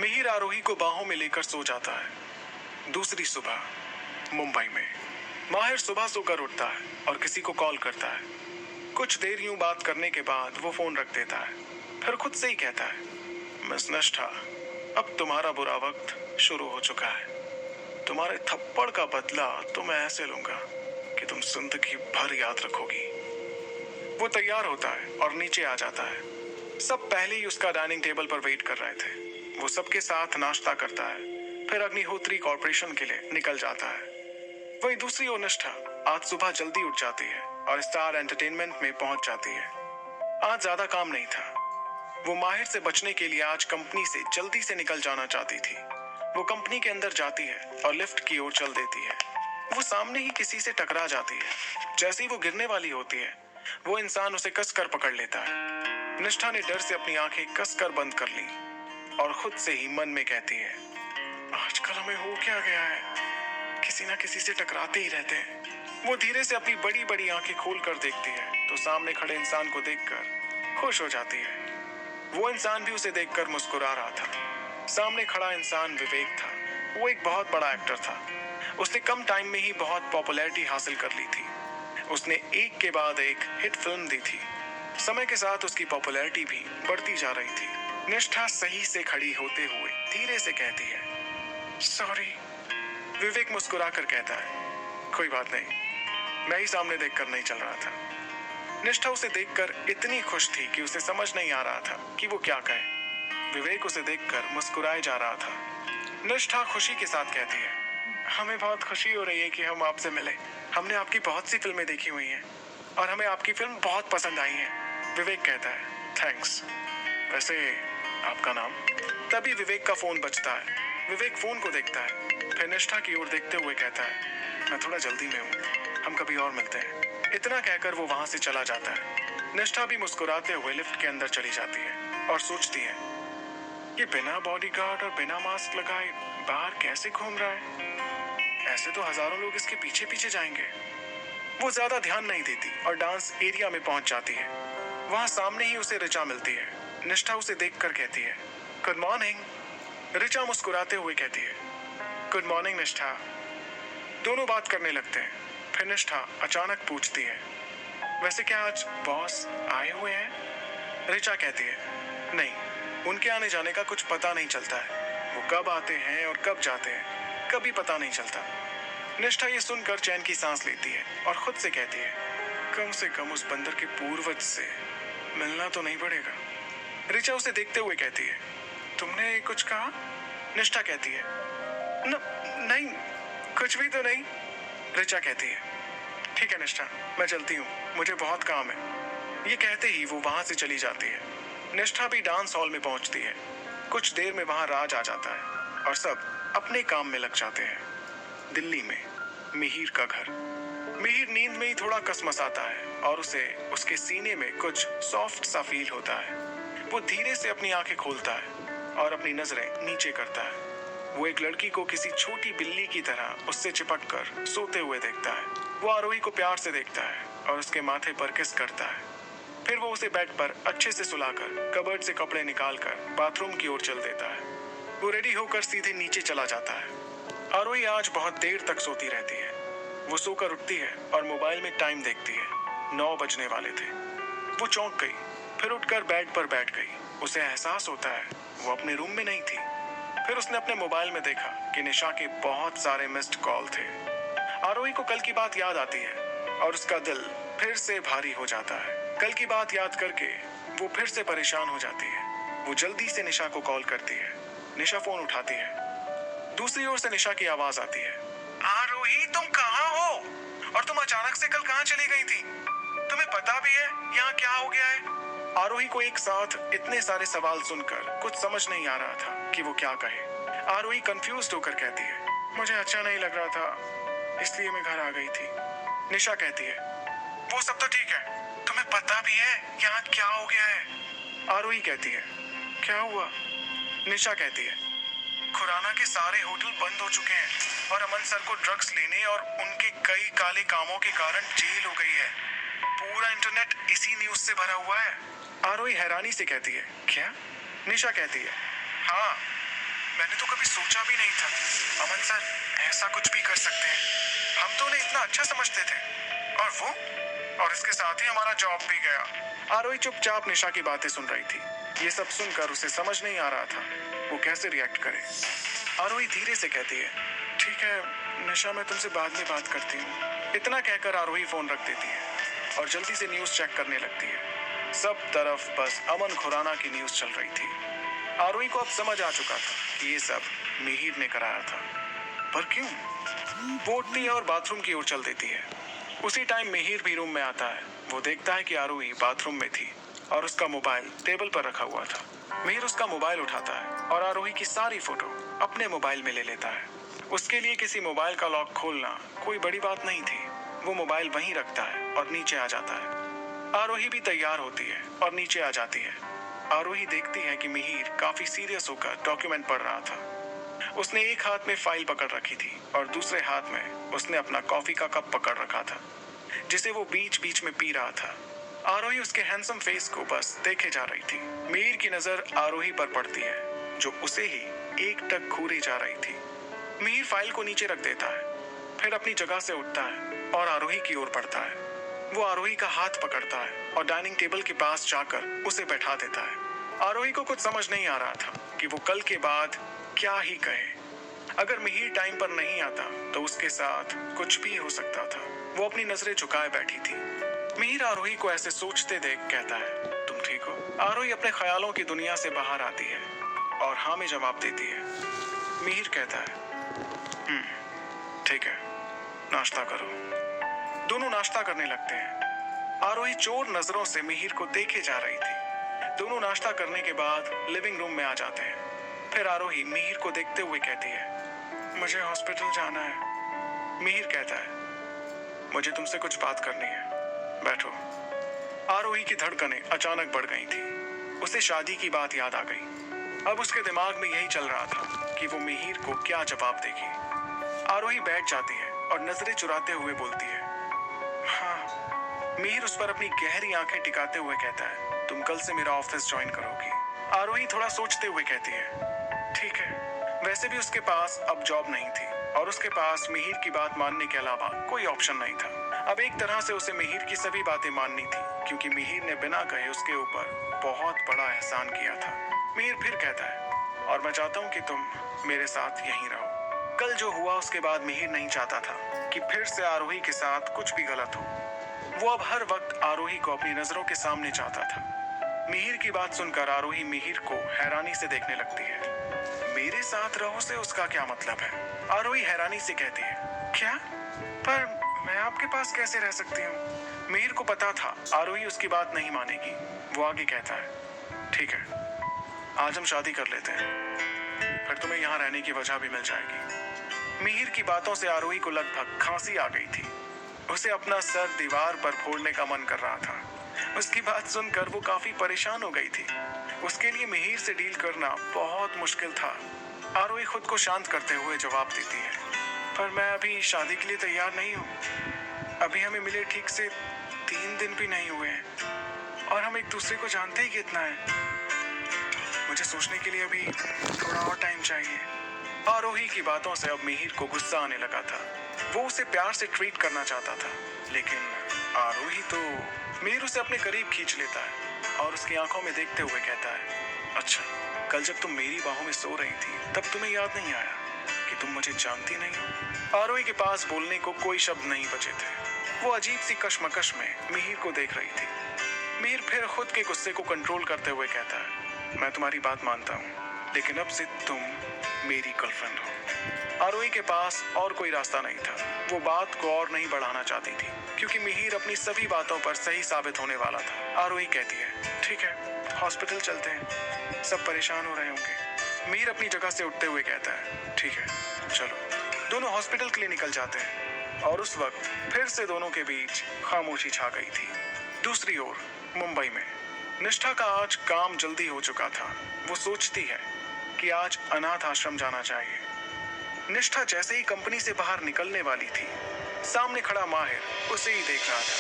मिहिर आरोही को बाहों में लेकर सो जाता है। दूसरी सुबह मुंबई में माहिर सुबह सोकर उठता है और किसी को कॉल करता है। कुछ देर यूं बात करने के बाद वो फोन रख देता है। फिर खुद से ही कहता है, मिस निष्ठा, अब तुम्हारा बुरा वक्त शुरू हो चुका है। तुम्हारे थप्पड़ का बदला तो मैं ऐसे लूंगा कि तुम जिंदगी भर याद रखोगी। वो तैयार होता है और नीचे आ जाता है। सब पहले ही उसका डाइनिंग टेबल पर वेट कर रहे थे। वो सबके साथ नाश्ता करता है, फिर अग्निहोत्री कॉर्पोरेशन के लिए निकल जाता है। वही दूसरी ओर निष्ठा आज सुबह जल्दी उठ जाती है और स्टार एंटरटेनमेंट में पहुंच जाती है। आज ज्यादा काम नहीं था। वो माहिर से बचने के लिए आज कंपनी से जल्दी से निकल जाना चाहती थी। वो कंपनी के अंदर जाती है और लिफ्ट की ओर चल देती है। वो सामने ही किसी से टकरा जाती है। जैसे ही वो गिरने वाली होती है, वो इंसान उसे कसकर पकड़ लेता है। निष्ठा ने डर से अपनी आंखें कसकर बंद कर ली और खुद से ही मन में कहती है, आजकल हमें हो क्या गया है, किसी ना किसी से टकराते ही रहते हैं। वो धीरे से अपनी बड़ी बड़ी आंखें खोलकर देखती है तो सामने खड़े इंसान को देखकर खुश हो जाती है। वो इंसान भी उसे देखकर मुस्कुरा रहा था। सामने खड़ा इंसान विवेक था। वो एक बहुत बड़ा एक्टर था। उसने कम टाइम में ही बहुत पॉपुलैरिटी हासिल कर ली थी। उसने एक के बाद एक हिट फिल्म दी थी। समय के साथ उसकी पॉपुलैरिटी भी बढ़ती जा रही थी। निष्ठा सही से खड़ी होते हुए धीरे से कहती है, सॉरी। विवेक मुस्कुराकर कहता है, कोई बात नहीं, मैं ही सामने देखकर नहीं चल रहा था। निष्ठा उसे देखकर इतनी खुश थी कि उसे समझ नहीं आ रहा था कि वो क्या कहे। विवेक उसे देखकर मुस्कुराए जा रहा था। निष्ठा खुशी के साथ कहती है, हमें बहुत खुशी हो रही है कि हम आपसे मिले। हमने आपकी बहुत सी फिल्में देखी हुई हैं और हमें आपकी फिल्म बहुत पसंद आई है। विवेक कहता है, थैंक्स। वैसे आपका नाम? तभी विवेक का फोन बजता है। विवेक फोन को देखता है, फिर निष्ठा की ओर देखते हुए कहता है, मैं थोड़ा जल्दी में हूँ, हम कभी और मिलते हैं। इतना कहकर वो वहां से चला जाता है। निष्ठा भी मुस्कुराते हुए लिफ्ट के अंदर चली जाती है और सोचती है, ये बिना बॉडीगार्ड और बिना मास्क लगाए बाहर कैसे घूम रहा है? ऐसे तो हजारों लोग इसके पीछे पीछे जाएंगे। वो ज्यादा ध्यान नहीं देती और डांस एरिया में पहुंच जाती है। वहां सामने ही उसे ऋचा मिलती है। निष्ठा उसे देखकर कहती है, गुड मॉर्निंग। ऋचा मुस्कुराते हुए कहती है, गुड मॉर्निंग निष्ठा। दोनों बात करने लगते हैं। फिर निष्ठा अचानक पूछती है, वैसे क्या आज बॉस आए हुए हैं? ऋचा कहती है, नहीं, उनके आने जाने का कुछ पता नहीं चलता है। वो कब आते हैं और कब जाते हैं, कभी पता नहीं चलता। निष्ठा ये सुनकर चैन की सांस लेती है और खुद से कहती है, कम से कम उस बंदर के पूर्वज से मिलना तो नहीं पड़ेगा। ऋचा उसे देखते हुए कहती है, तुमने कुछ कहा? निष्ठा कहती है, नहीं, कुछ भी तो नहीं। ऋचा कहती है, ठीक है निष्ठा, मैं चलती हूँ, मुझे बहुत काम है। ये कहते ही वो वहां से चली जाती है। निष्ठा भी डांस हॉल में पहुंचती है। कुछ देर में वहां राज आ जाता है और सब अपने काम में लग जाते हैं। दिल्ली में मिहिर का घर। मिहिर नींद में ही थोड़ा कसमसाता है और उसे उसके सीने में कुछ सॉफ्ट सा फील होता है। वो धीरे से अपनी आंखें खोलता है और अपनी नजरें नीचे करता है। वो एक लड़की को किसी छोटी बिल्ली की तरह उससे चिपक कर सोते हुए देखता है। वो आरोही को प्यार से देखता है और उसके माथे पर किस करता है। फिर वो उसे बेड पर अच्छे से सुलाकर कबर्ड से कपड़े निकालकर बाथरूम की ओर चल देता है। वो रेडी होकर सीधे नीचे चला जाता है। आरोही आज बहुत देर तक सोती रहती है। वो सोकर उठती है और मोबाइल में टाइम देखती है। 9 बजने वाले थे। वो चौंक गई, फिर उठकर बेड पर बैठ गई। उसे एहसास होता है वो अपने रूम में नहीं थी। फिर उसने अपने मोबाइल में देखा कि निशा के बहुत सारे मिस्ड कॉल थे। आरोही को कल की बात याद आती है और उसका दिल फिर से भारी हो जाता है। कल की बात याद करके वो फिर से परेशान हो जाती है। वो जल्दी से निशा को कॉल करती है। निशा फोन उठाती है। दूसरी ओर से निशा की आवाज आती है, आरोही तुम कहाँ हो? और तुम अचानक से कल कहाँ चली गई थी? तुम्हें पता भी है यहाँ क्या हो गया है? आरोही को एक साथ इतने सारे सवाल सुनकर कुछ समझ नहीं आ रहा था कि वो क्या कहे। आरोही कंफ्यूज्ड होकर कहती है, मुझे अच्छा नहीं लग रहा था, इसलिए मैं घर आ गई थी। निशा कहती है, वो सब तो ठीक है, तुम्हें पता भी है यहाँ क्या हो गया है? आरोही कहती है, क्या हुआ? निशा कहती है, खुराना के सारे होटल बंद हो चुके हैं और अमन सर को ड्रग्स लेने और उनके कई काले कामों के कारण जेल हो गई है। पूरा इंटरनेट इसी न्यूज से भरा हुआ है। आरोही हैरानी से कहती है, क्या? निशा कहती है, हाँ, मैंने तो कभी सोचा भी नहीं था अमन सर ऐसा कुछ भी कर सकते हैं। हम तो उन्हें इतना अच्छा समझते थे और वो, और इसके साथ ही हमारा जॉब भी गया। आरोही चुपचाप निशा की बातें सुन रही थी। ये सब सुनकर उसे समझ नहीं आ रहा था वो कैसे रिएक्ट करे। आरोही धीरे से कहती है, ठीक है निशा, मैं तुमसे बाद में बात करती हूँ। इतना कहकर आरोही फोन रख देती है और जल्दी से न्यूज चेक करने लगती है। सब तरफ बस अमन खुराना की न्यूज चल रही थी। आरोही को अब समझ आ चुका था कि ये सब मिहिर ने कराया था, पर क्यों? वो उठती है और बाथरूम की ओर चल देती है। उसी टाइम मिहिर भी रूम में आता है। वो देखता है कि आरोही बाथरूम में थी और उसका मोबाइल टेबल पर रखा हुआ था। मिहिर उसका मोबाइल उठाता है और आरोही की सारी फोटो अपने मोबाइल में ले लेता है। उसके लिए किसी मोबाइल का लॉक खोलना कोई बड़ी बात नहीं थी। वो मोबाइल वहीं रखता है और नीचे आ जाता है। आरोही भी तैयार होती है और नीचे आ जाती है। आरोही देखती है कि मिहिर काफी सीरियस होकर डॉक्यूमेंट पढ़ रहा था। उसने एक हाथ में फाइल पकड़ रखी थी और दूसरे हाथ में उसने अपना कॉफी का कप पकड़ रखा था जिसे वो बीच बीच में पी रहा था। आरोही उसके हैंडसम फेस को बस देखे जा रही थी। मिहिर की नजर आरोही पर पड़ती है जो उसे ही एकटक घूरे जा रही थी। मिहिर फाइल को नीचे रख देता है, फिर अपनी जगह से उठता है और आरोही की ओर बढ़ता है। वो आरोही का हाथ पकड़ता है और डाइनिंग टेबल के पास जाकर उसे बैठा देता है। आरोही को कुछ समझ नहीं आ रहा था कि वो कल के बाद क्या ही कहे। अगर मिहिर टाइम पर नहीं आता तो उसके साथ कुछ भी हो सकता था। वो अपनी नजरें झुकाए बैठी थी। मिहिर आरोही को ऐसे सोचते देख कहता है, तुम ठीक हो? आरोही अपने ख्यालों की दुनिया से बाहर आती है और हाँ में जवाब देती है। मिहिर कहता है, ठीक है, नाश्ता करो। दोनों नाश्ता करने लगते हैं। आरोही चोर नजरों से मिहिर को देखे जा रही थी। दोनों नाश्ता करने के बाद लिविंग रूम में आ जाते हैं। फिर आरोही मिहिर को देखते हुए कहती है, मुझे हॉस्पिटल जाना है। मिहिर कहता है, मुझे तुमसे कुछ बात करनी है, बैठो। आरोही की धड़कनें अचानक बढ़ गई थी। उसे शादी की बात याद आ गई। अब उसके दिमाग में यही चल रहा था कि वो मिहिर को क्या जवाब देगी। आरोही बैठ जाती है और नजरें चुराते हुए बोलती है, हाँ। मिहिर उस पर अपनी गहरी आंखें टिकाते हुए कहता है, तुम कल से मेरा ऑफिस ज्वाइन करोगी। आरोही थोड़ा सोचते हुए कहती है, ठीक है। वैसे भी उसके पास अब जॉब नहीं थी और उसके पास मिहिर की बात मानने के अलावा कोई ऑप्शन नहीं था। अब एक तरह से उसे मिहिर की सभी बातें माननी थी क्योंकि मिहिर ने बिना कहे उसके ऊपर बहुत बड़ा एहसान किया था। मिहिर फिर कहता है, और मैं चाहता हूँ कि तुम मेरे साथ यहीं रहो। कल जो हुआ उसके बाद मिहिर नहीं चाहता था कि फिर से आरोही के साथ कुछ भी गलत हो। वो अब हर वक्त आरोही को अपनी नजरों के सामने चाहता था। मिहिर की बात सुनकर आरोही मिहिर को हैरानी से देखने लगती है। मेरे साथ रहो से उसका क्या मतलब है? आरोही हैरानी से कहती है, क्या? पर मैं आपके पास कैसे रह सकती हूँ? मिहिर को पता था आरोही उसकी बात नहीं मानेगी। वो आगे कहता है, ठीक है, आज हम शादी कर लेते हैं, फिर तुम्हें यहाँ रहने की वजह भी मिल जाएगी। मिहिर की बातों से आरोही को लगभग खांसी आ गई थी। उसे अपना सर दीवार पर फोड़ने का मन कर रहा था। उसकी बात सुनकर वो काफी परेशान हो गई थी। उसके लिए मिहिर से डील करना बहुत मुश्किल था। आरोही खुद को शांत करते हुए जवाब देती है, पर मैं अभी शादी के लिए तैयार नहीं हूँ। अभी हमें मिले ठीक से 3 दिन भी नहीं हुए हैं और हम एक दूसरे को जानते ही कितना है। मुझे सोचने के लिए अभी थोड़ा और टाइम चाहिए। आरोही की बातों से अब मिहिर को गुस्सा आने लगा था। वो उसे प्यार से ट्रीट करना चाहता था, लेकिन आरोही तो। मिहिर उसे अपने करीब खींच लेता है और उसकी आंखों में देखते हुए कहता है, अच्छा, कल जब तुम मेरी बाहों में सो रही थी तब तुम्हें याद नहीं आया कि तुम मुझे जानती नहीं हो? आरोही के पास बोलने को कोई शब्द नहीं बचे थे। वो अजीब सी कश्मकश में मिहिर को देख रही थी। मिहिर फिर खुद के गुस्से को कंट्रोल करते हुए कहता है, मैं तुम्हारी बात मानता हूँ, लेकिन अब से तुम मेरी गर्लफ्रेंड हो। आरोही के पास और कोई रास्ता नहीं था। वो बात को और नहीं बढ़ाना चाहती थी क्योंकि मिहिर अपनी सभी बातों पर सही साबित होने वाला था। आरोही कहती है, ठीक है, हॉस्पिटल चलते हैं, सब परेशान हो रहे होंगे। मिहिर अपनी जगह से उठते हुए कहता है, ठीक है, चलो। दोनों हॉस्पिटल के लिए निकल जाते हैं और उस वक्त फिर से दोनों के बीच खामोशी छा गई थी। दूसरी ओर मुंबई में निष्ठा का आज काम जल्दी हो चुका था। वो सोचती है कि आज अनाथ आश्रम जाना चाहिए। निष्ठा जैसे ही कंपनी से बाहर निकलने वाली थी, सामने खड़ा माहिर उसे ही देख रहा था।